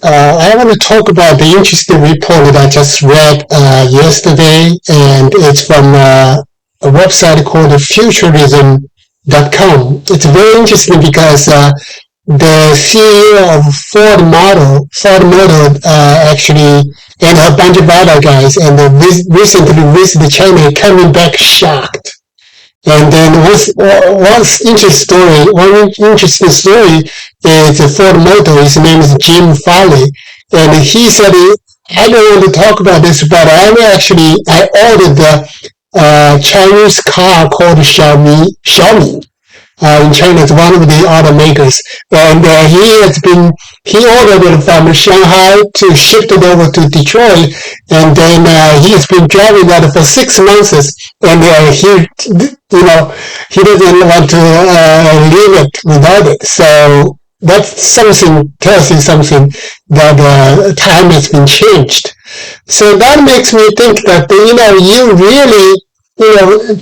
I want to talk about the interesting report that I just read yesterday, and it's from a website called futurism.com. It's very interesting because the CEO of Ford Motor actually, and a bunch of other guys, and recently visited China and coming back shocked. And then one interesting story is Ford Motor. His name is Jim Farley, and he said, "I don't want to talk about this, but I ordered the Chinese car called Xiaomi. In China, it's one of the automakers, and he ordered it from Shanghai to ship it over to Detroit, and then he's been driving that for 6 months, and he doesn't want to leave it without it. So that's something tells you something that time has been changed. So that makes me think that you really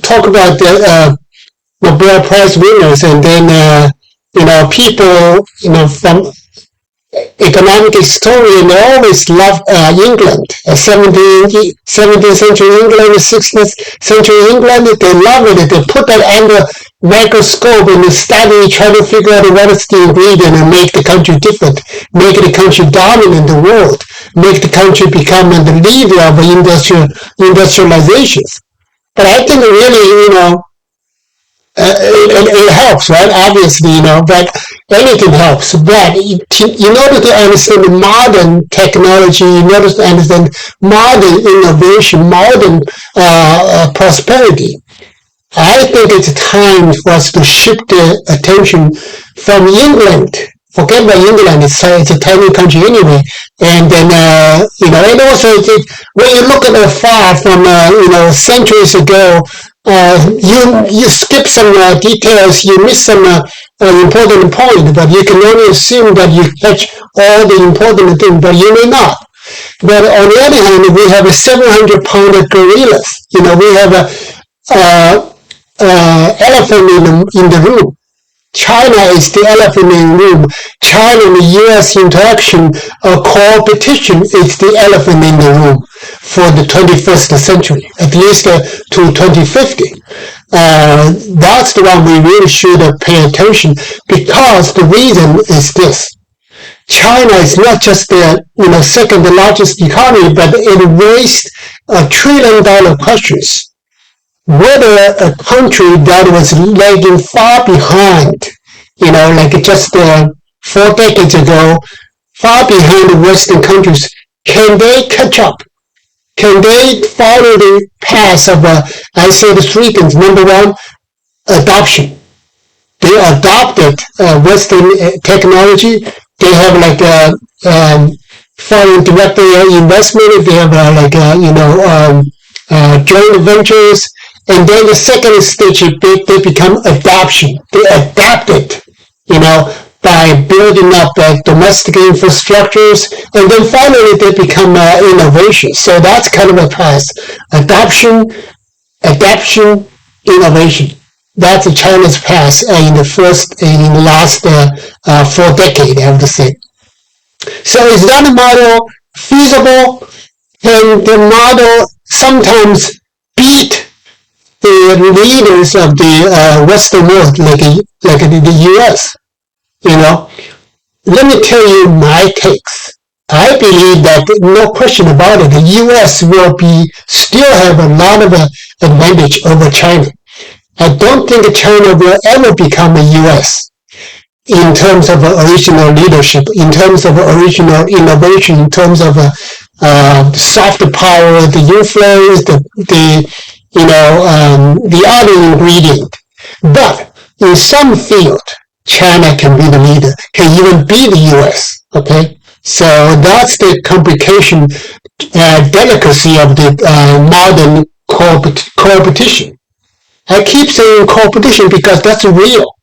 talk about the Nobel Prize winners, and then people from economic historian, they always love England, 17th century England, 16th century England. They love it. They put that under microscope and study, try to figure out what is the ingredient and make the country different, make the country dominant in the world, make the country become the leader of industrialization. But I think really, it helps, right? Obviously, but anything helps. But in order to understand modern technology, in order to understand modern innovation, modern prosperity, I think it's time for us to shift the attention from England. Forget about England; it's a tiny country anyway. And then and also when you look at it far from centuries ago. You skip some details, you miss some important point, but you can only assume that you catch all the important things, but you may not. But on the other hand, we have a 700-pound gorillas. We have a elephant in the room. China is the elephant in the room. China and the U.S. interaction competition is the elephant in the room for the 21st century, at least to 2050. That's the one we really should pay attention, because the reason is this. China is not just the second largest economy, but it raised $1 trillion questions. Whether a country that was lagging far behind, like just 4 decades ago, far behind the Western countries, can they catch up? Can they follow the path of, I say the 3 things. Number 1, adoption. They adopted Western technology. They have foreign direct investment. They have joint ventures. And then the second stage, they become adoption. They adapt it, by building up domestic infrastructures. And then finally, they become innovation. So that's kind of a path. Adoption, innovation. That's China's path in the last 4 decades, I have to say. So is that model feasible? Can the model sometimes beat the leaders of the Western world, like the U.S.? Let me tell you my takes. I believe that no question about it, the U.S. will still have a lot of advantage over China. I don't think China will ever become a U.S. in terms of original leadership, in terms of original innovation, in terms of soft power, the influence, the other ingredient. But in some field, China can be the leader, can even be the U.S. Okay, so that's the complication, delicacy of the modern competition. I keep saying competition because that's real.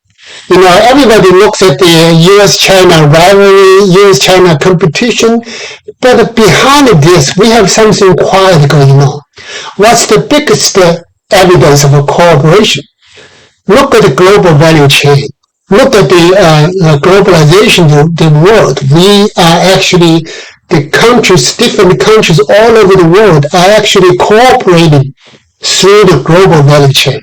Everybody looks at the U.S.-China rivalry, U.S.-China competition, but behind this, we have something quiet going on. What's the biggest evidence of a cooperation? Look at the global value chain. look at the globalization of the world. We are actually, the countries, different countries all over the world are actually cooperating through the global value chain,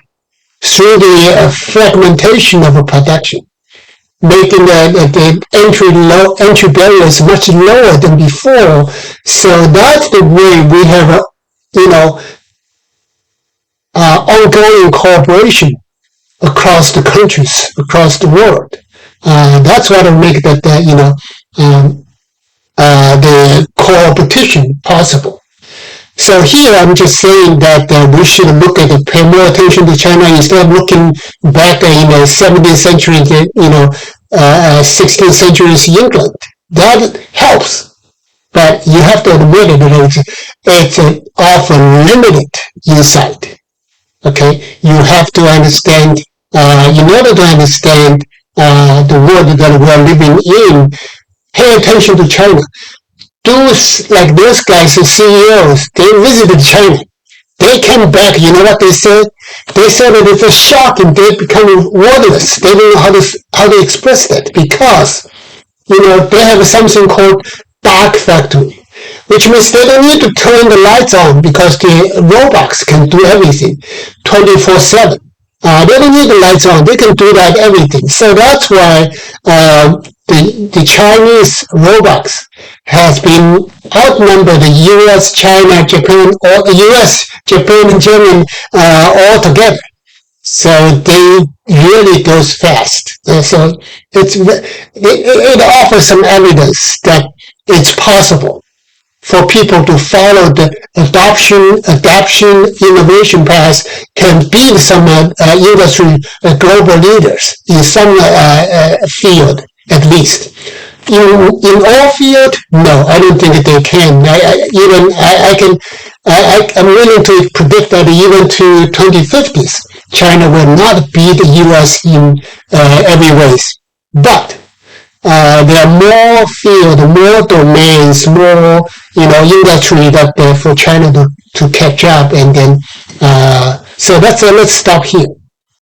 through the fragmentation of a production, making the entry barriers much lower than before. So that's the way we have a, you know, ongoing cooperation across the countries, across the world. That's what will make that, the competition possible. So here I'm just saying that we should look at it, pay more attention to China instead of looking back in the 17th century, 16th century England. That helps, but you have to admit it's often limited insight. Okay, you have to understand. In order to understand the world that we're living in, pay attention to China. Those like those guys, the CEOs, they visited China. They came back. You know what they said? They said that it's a shock and they become wordless. They don't know how to express that because they have something called dark factory, which means they don't need to turn the lights on because the robots can do everything 24/7. They don't need the lights on. They can do that everything. So that's why the Chinese robots has been outnumbered the U.S., China, Japan, or U.S., Japan, and Germany all together. So they really goes fast. So it offers some evidence that it's possible for people to follow the adoption, innovation path, can beat some industry global leaders in some field at least. In all field, no, I don't think that they can. I'm willing to predict that even to 2050s, China will not beat the U.S. in every ways. But there are more field, more domains, more industry that for China to catch up, and then so let's stop here.